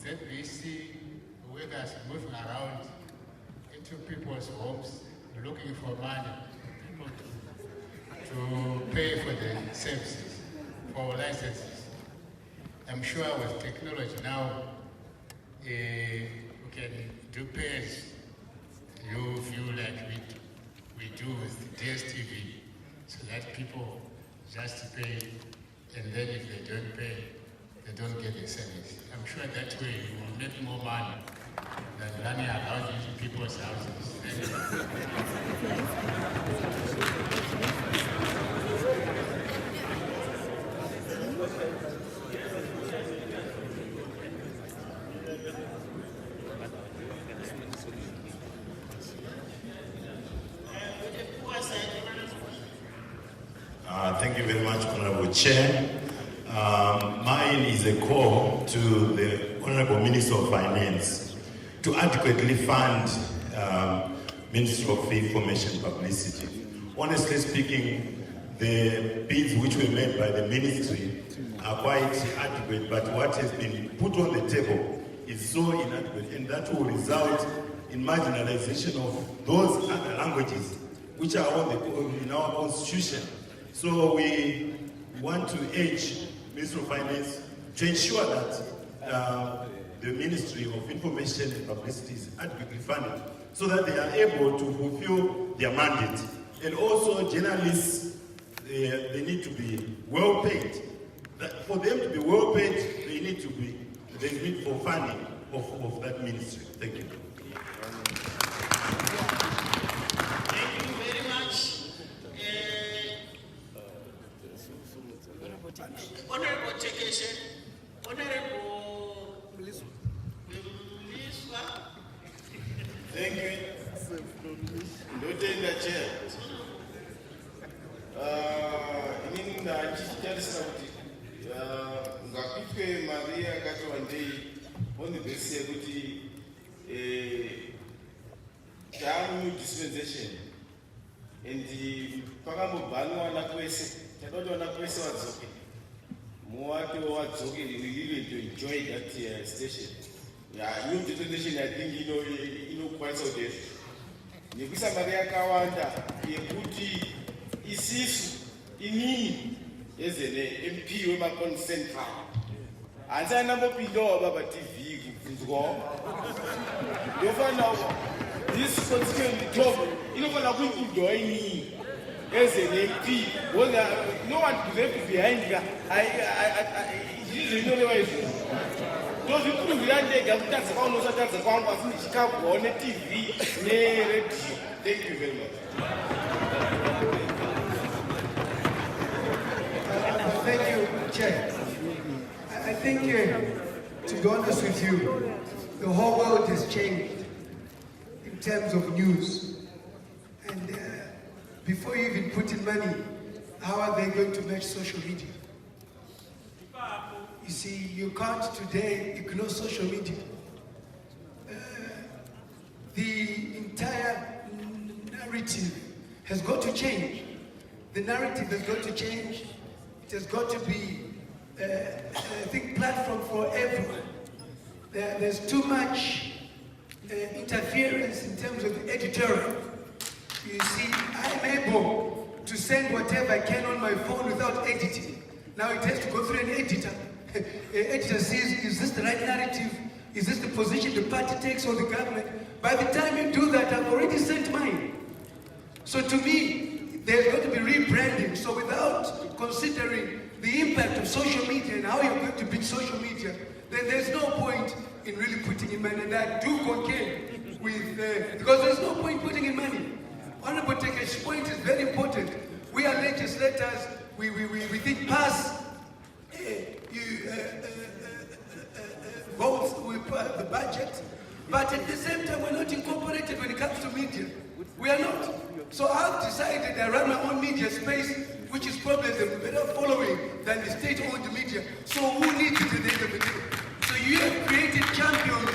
ZBC workers moving around into people's homes looking for money, people to pay for the services, for licenses. I'm sure with technology now, we can do pairs, you view like we do with DSTV, so that people just pay, and then if they don't pay, they don't get the service. I'm sure that way you will make more money than running around into people's houses. Thank you very much, Honorable Chair. Mine is a call to the Honorable Minister of Finance to adequately fund Ministry of Information Publicity. Honestly speaking, the bids which were made by the ministry are quite adequate, but what has been put on the table is so inadequate, and that will result in marginalization of those other languages which are in our constitution. So we want to urge Ministry of Finance to ensure that the Ministry of Information and Publicity is adequately funded so that they are able to fulfill their mandate. And also journalists, they need to be well paid. For them to be well paid, there's need for funding of that ministry. Thank you. Thank you very much. Honorable Technician, Honorable Liswa. Thank you. Ndotenda chair. Inini ndachitarisa kuti ngapitwe mari yakati wandei on the basis yekuti tamu dispensation and pakambobhanwa na kwese tadoda na kwese wadzoke muwato wadzoke we really to enjoy that station. Yeah, new dispensation I think inokwanisa kuti nekuisa mari yakawanda yekuti isisu inini ezene MP weMakon Central hanzi anambopindawo baba TV kubvunzwawo ndofana this constituent job inofana kuinkudwawo inini ezene MP no one deserve to be behind her. Izvizvo inoreva izvozvo ndozvipuruvira ndega kutadza kwaunosatadza kwangu asi ndichikabvawo neTV neredio. Thank you very much. Thank you, Chair. I think, to be honest with you, the whole world has changed in terms of news. And before you even put in money, how are they going to match social media? You see, you can't today ignore social media. The entire narrative has got to change. The narrative has got to change. It has got to be, I think, platform for everyone. There's too much interference in terms of the editorial. You see, I'm able to send whatever I can on my phone without editing. Now it has to go through an editor. An editor says, is this the right narrative? Is this the position the party takes or the government? By the time you do that, I've already sent mine. So to me, there's got to be rebranding. So without considering the impact of social media and how you're going to beat social media, then there's no point in really putting in money. And I do concur with, because there's no point putting in money. Honorable Tekesh's point is very important. We are legislators, we think pass votes with the budget, but at the same time we're not incorporated when it comes to media. We are not. So I've decided I run my own media space, which is probably the better following than the state-owned media. So who needs it at the end of the day? So you have created champions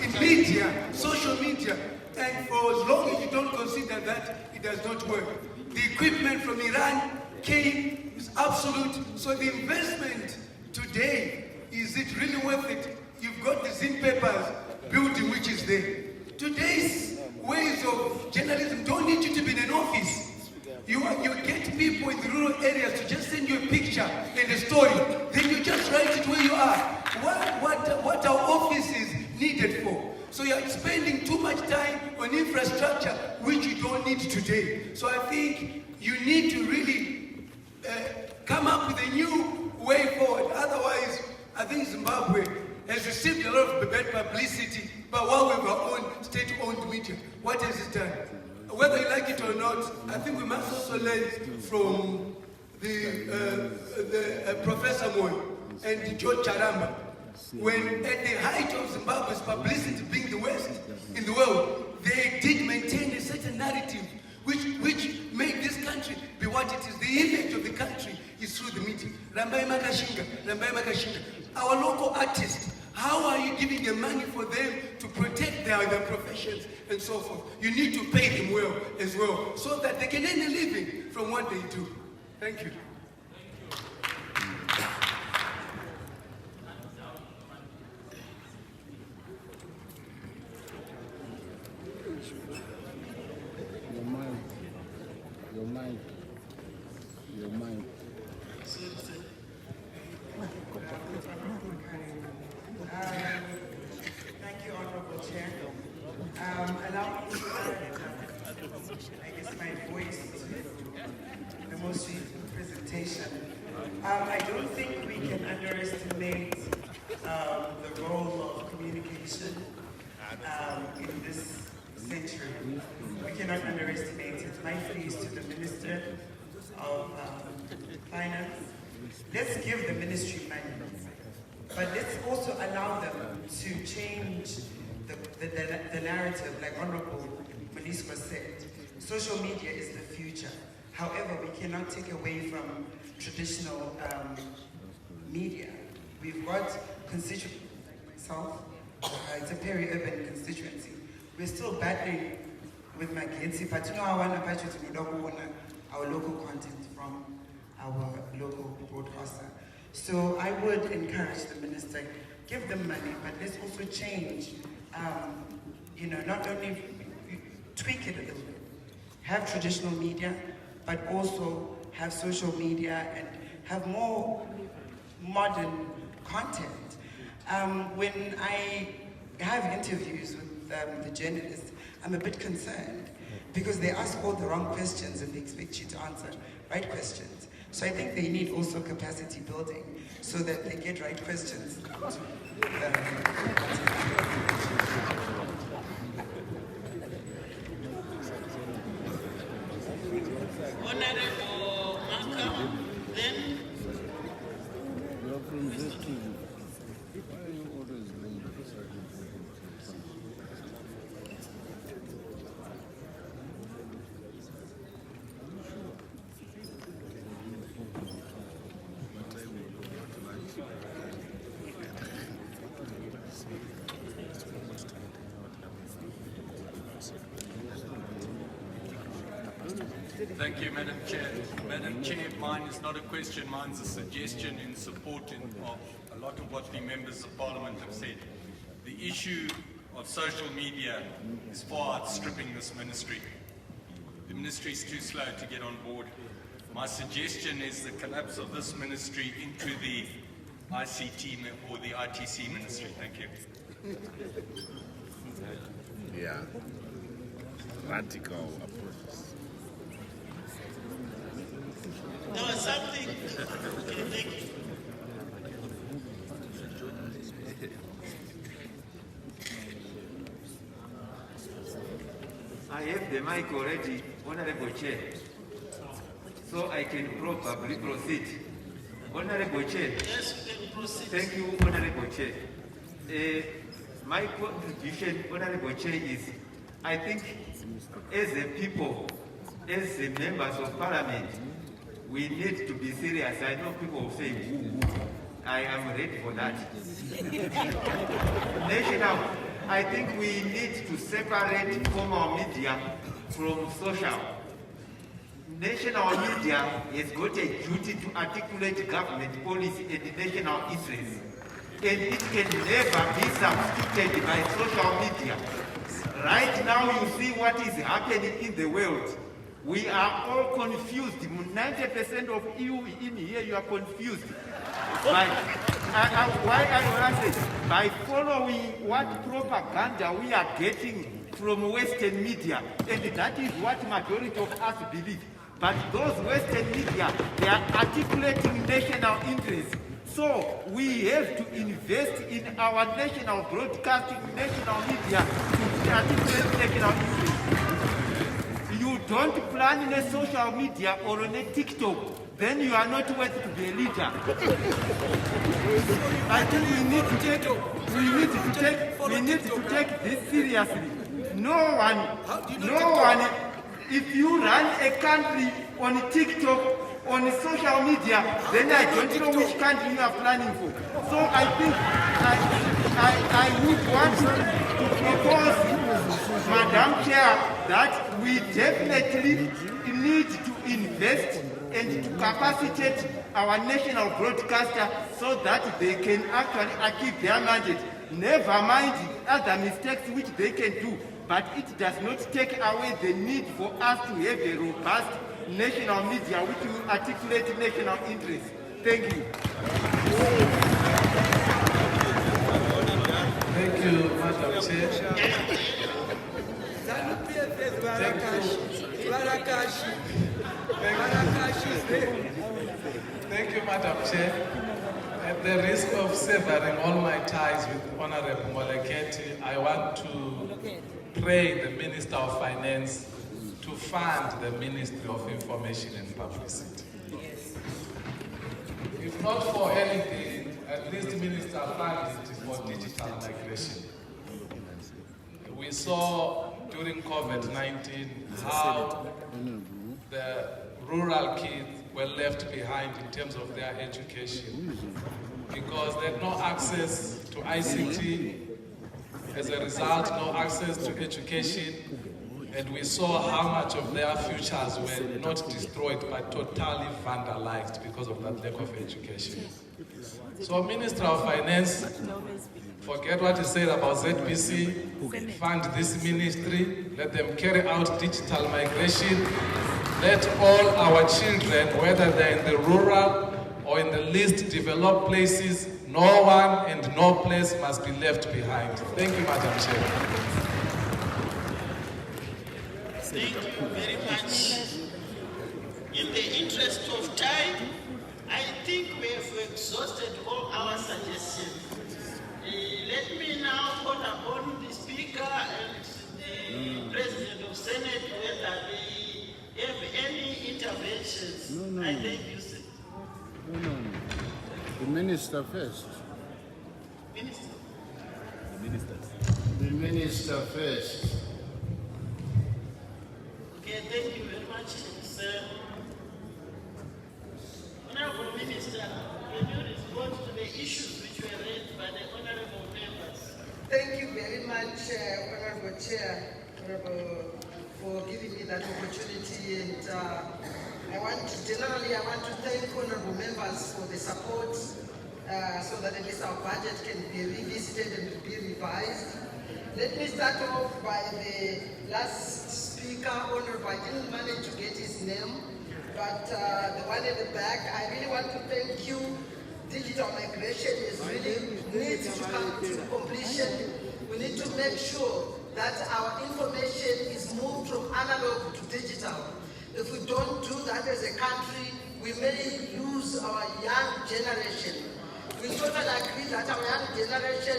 in media, social media, and for as long as you don't consider that, it does not work. The equipment from Iran came, is absolute. So the investment today, is it really worth it? You've got the Zim Papers building which is there. Today's ways of journalism don't need you to be in an office. You get people in the rural areas to just send you a picture and a story. Then you just write it where you are. What our office is needed for. So you're spending too much time on infrastructure which you don't need today. So I think you need to really come up with a new way forward. Otherwise, I think Zimbabwe has received a lot of bad publicity, but while we have our own state-owned media, what has it done? Whether you like it or not, I think we must also learn from the Professor Moy and George Charamba. When at the height of Zimbabwe's publicity being the worst in the world, they did maintain a certain narrative which made this country be what it is. The image of the country is through the media. Rambai Makashinga. Our local artists, how are you giving them money for them to protect their professions and so forth? You need to pay them well as well, so that they can earn a living from what they do. Thank you. Your mind. Thank you, Honorable Chair. Allow me to add, I guess, my voice to the most recent presentation. I don't think we can underestimate the role of communication in this century. We cannot underestimate it. My plea is to the Minister of Finance. Let's give the ministry money, but let's also allow them to change the narrative, like Honorable Mutsvanga said. Social media is the future. However, we cannot take away from traditional media. We've got constituency, like myself, it's a peri-urban constituency. We're still battling with Magenzi, but you know, I want to our local content from our local broadcaster. So I would encourage the minister, give them money, but let's also change, you know, not only tweak it a little bit, have traditional media, but also have social media and have more modern content. When I have interviews with the journalists, I'm a bit concerned because they ask all the wrong questions and they expect you to answer right questions. So I think they need also capacity building so that they get right questions. Honorable Maka, then. You're from ZBC. Why are you always late? Thank you, Madam Chair. Madam Chair, mine is not a question, mine's a suggestion in support of a lot of what the members of Parliament have said. The issue of social media is far outstripping this ministry. The ministry is too slow to get on board. My suggestion is the collapse of this ministry into the ICT or the ITC ministry. Thank you. Yeah. Radical approaches. No, something. Okay, thank you. I have the mic already, Honorable Chair, so I can probably proceed. Honorable Chair. Yes, you can proceed. Thank you, Honorable Chair. My contribution, Honorable Chair, is I think as a people, as the members of Parliament, we need to be serious. I know people will say, woo. I am ready for that. National, I think we need to separate formal media from social. National media has got a duty to articulate government policy and national interests, and it can never be substituted by social media. Right now you see what is happening in the world. We are all confused. 90% of you in here, you are confused. Why I say, by following what propaganda we are getting from Western media, and that is what majority of us believe. But those Western media, they are articulating national interests. So we have to invest in our national broadcasting, national media to articulate national interests. You don't plan in a social media or on a TikTok, then you are not worth to be a leader. I think we need to take this seriously. No one, if you run a country on TikTok, on social media, then I don't know which country you are planning for. So I think I would want to propose, Madam Chair, that we definitely need to invest and to capacitate our national broadcaster so that they can actually achieve their mandate. Never mind other mistakes which they can do, but it does not take away the need for us to have a robust national media which will articulate national interests. Thank you. Thank you, Madam Chair. Thank you, Madam Chair. At the risk of severing all my ties with Honorable Moleketi, I want to pray the Minister of Finance to fund the Ministry of Information and Publicity. If not for anything, at least Minister fund it for digital migration. We saw during COVID-19 how the rural kids were left behind in terms of their education because they had no access to ICT. As a result, no access to education, and we saw how much of their futures were not destroyed but totally vandalized because of that lack of education. So, Minister of Finance, forget what you said about ZBC, fund this ministry, let them carry out digital migration, let all our children, whether they're in the rural or in the least developed places, no one and no place must be left behind. Thank you, Madam Chair. Thank you very much. In the interest of time, I think we have exhausted all our suggestions. Let me now call upon the Speaker and the President of Senate whether they have any interventions. No. I thank you, sir. No. The Minister first. Minister. The Minister first. Okay, thank you very much, sir. Honorable Minister, can you respond to the issues which were raised by the honorable members? Thank you very much, Honorable Chair, for giving me that opportunity. And I want to thank honorable members for the support so that at least our budget can be revisited and be revised. Let me start off by the last speaker, Honorable. I didn't manage to get his name, but the one in the back, I really want to thank you. Digital migration needs to come to completion. We need to make sure that our information is moved from analog to digital. If we don't do that as a country, we may lose our young generation. We totally agree that our young generation,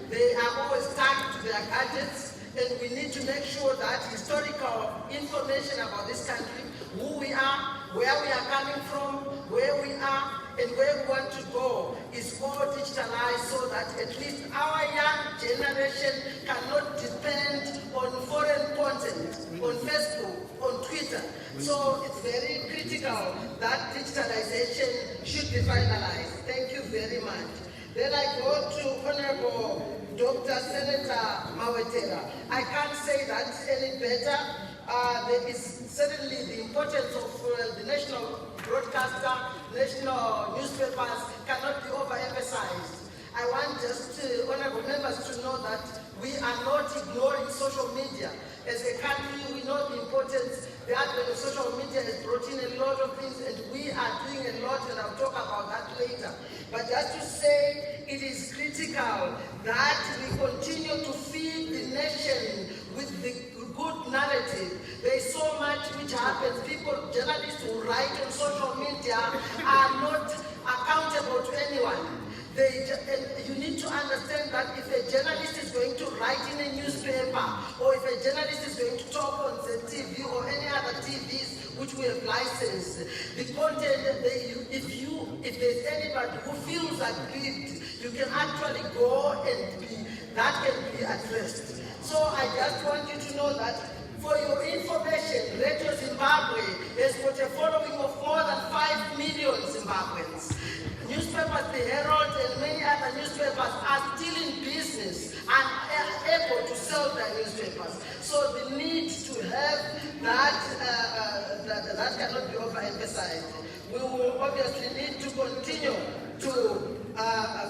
they are always stuck to their gadgets, and we need to make sure that historical information about this country, who we are, where we are coming from, where we are, and where we want to go is all digitalized so that at least our young generation cannot depend on foreign content, on Facebook, on Twitter, Twitter. So it's very critical that digitalization should be finalized. Thank you very much. Then I go to Honorable Dr. Senator Mawetera. I can't say that any better. There is certainly the importance of the national broadcaster, national newspapers cannot be overemphasized. I want just honorable members to know that we are not ignoring social media. As a country, we know the importance. The advent of social media has brought in a lot of things, and we are doing a lot, and I'll talk about that later. But just to say, it is critical that we continue to feed the nation with the good narrative. There is so much which happens. People, journalists who write on social media are not accountable to anyone. You need to understand that if a journalist is going to write in a newspaper, or if a journalist is going to talk on ZTV or any other TVs which we have licensed, the content, if there's anybody who feels aggrieved, you can actually go and that can be addressed. So I just want you to know that for your information, Radio Zimbabwe has got a following of more than 5 million Zimbabweans. Newspapers, the Herald and many other newspapers are still in business and are able to sell their newspapers. So the need to have that cannot be overemphasized. We will obviously need to continue to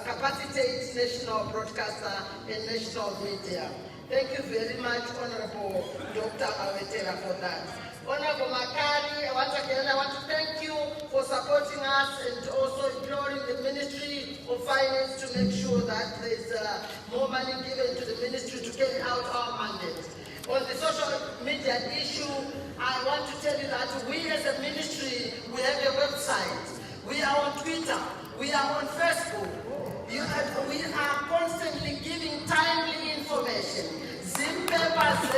capacitate national broadcaster and national media. Thank you very much, Honorable Dr. Awetera, for that. Honorable Makari, once again, I want to thank you for supporting us and also imploring the Ministry of Finance to make sure that there is more money given to the Ministry to carry out our mandate. On the social media issue, I want to tell you that we as a ministry, we have a website. We are on Twitter. We are on Facebook. We are constantly giving timely information. Zimpapers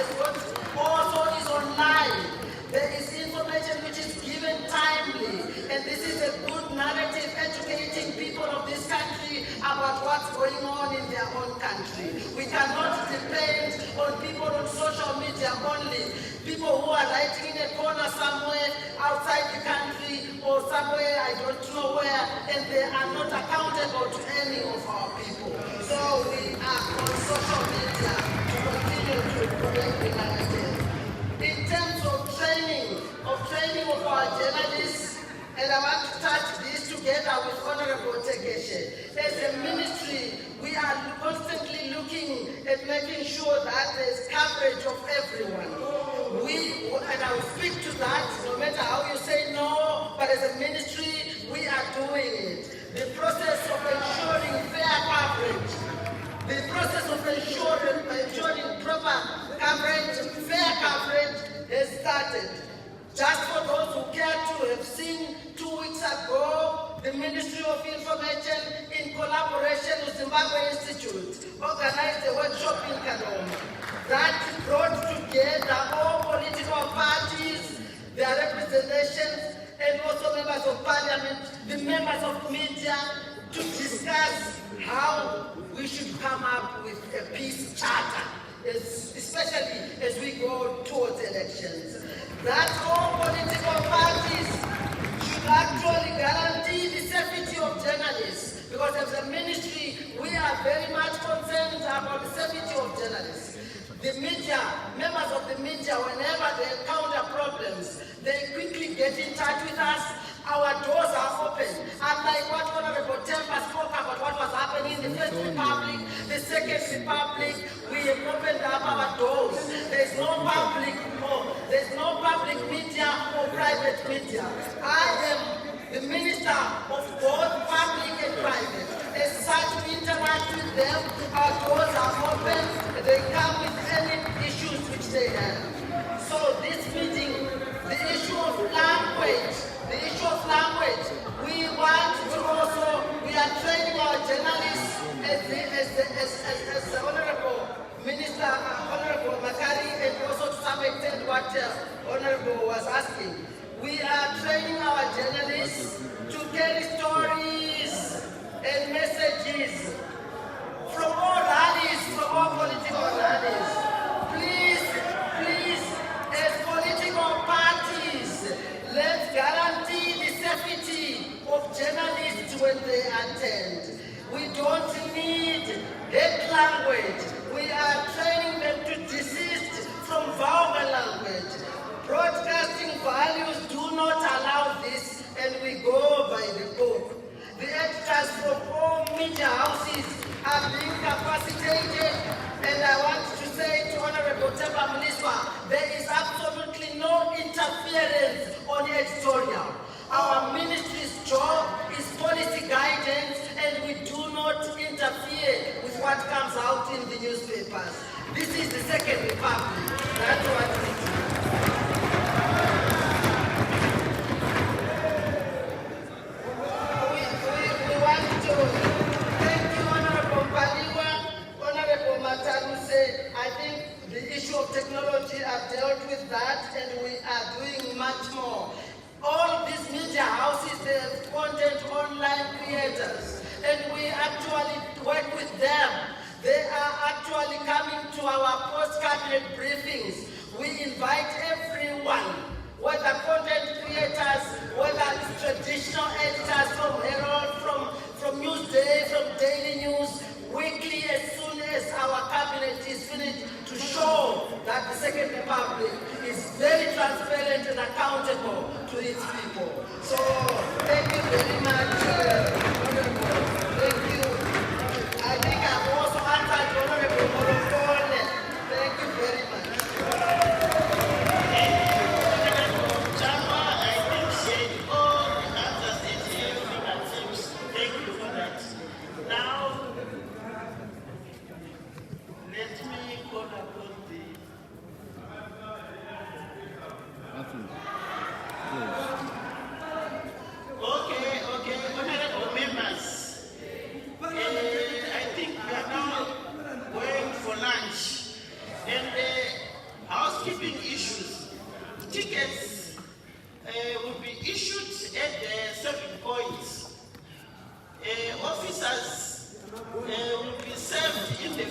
also is online. There is information which is given timely, and this is a good narrative educating people of this country about what's going on in their own country. We cannot depend on people on social media only, people who are writing in a corner somewhere outside the country or somewhere I don't know where, and they are not accountable to any of our people. So we are on social media to continue to correct the narrative. In terms of training of our journalists, and I want to touch this together with Honorable Tekeshe. As a ministry, we are constantly looking at making sure that there's coverage of everyone. And I will speak to that, no matter how you say no, but as a ministry, we are doing it. The process of ensuring fair coverage, the process of ensuring proper coverage, fair coverage, has started. Just for those who care to have seen 2 weeks ago, the Ministry of Information, in collaboration with Zimbabwe Institute, organized a workshop in Kaloma that brought together all political parties, their representations, and also members of parliament, the members of media, to discuss how we should come up with a peace charter, especially as we go towards elections. That all political parties should actually guarantee the safety of journalists, because as a ministry, we are very much concerned about the safety of journalists. The media, members of the media, whenever they encounter problems, they quickly get in touch with us. Our doors are open. Unlike what Honorable Temper spoke about what was happening in the First Republic, the Second Republic, we have opened up our doors. There's no public media or private media. I am the minister of both public and private. As such, we interact with them. Our doors are open. They come with any issues which they have. So this meeting, the issue of language, we want to also, we are training our journalists as the Honorable Minister, Honorable Makari, and also to some extent what Honorable was asking. We are training our journalists to carry stories and messages from all rallies, from all political rallies. Please, as political parties, that, and we are doing much more. All these media houses, they have content online creators, and we actually work with them. They are actually coming to our post-cabinet briefings. We invite everyone, whether content creators, whether it's traditional editors from Herald, from Newsday, from Daily News, weekly, as soon as our cabinet is finished, to show that the Second Republic is very transparent and accountable to its people. So, thank you very much, Honorable. Thank you. I think I've also answered Honorable Morofone. Thank you very much. Chama, I think said all the answers that he has. Thank you for that. Now, let me call upon the Okay, honorable members. I think we are now going for lunch. And housekeeping issues. Tickets will be issued at the 7 points. Officers will be served in the